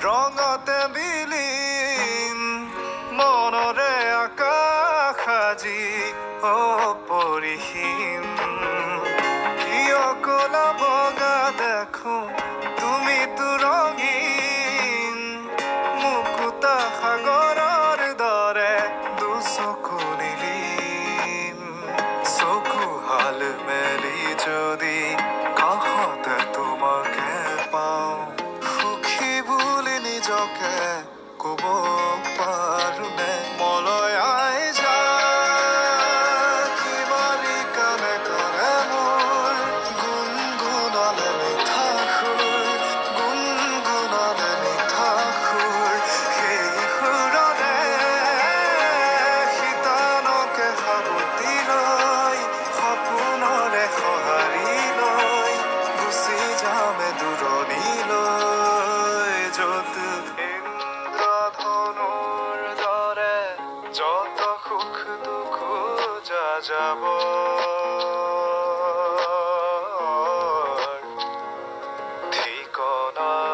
ৰঙতে বিলীন মনৰে আকাশ আজি অপৰিসীম কিয় কলা বগা দেখো তুমিতো ৰঙীন মুকুতা সাগৰৰ দৰে দুচকু নীলিম চকু হাল মেলি যদি কাষতে তোমাকে পাওঁ সুখী বুলি নিজকে ক'ব পাৰোনে মলয় আই যায় কিমালি কানে কানে মোৰ গুণগুণালে মিঠা সুৰ গুণগুণালে মিঠা সুৰ সেই সুৰৰে শীতানকে সাবতি লৈ সপোনৰে সঁহাৰি লৈ গুচি যামে দূৰণিলৈ য'ত ইন্দ্ৰধনুৰ দৰে যত সুখ দুখ যাব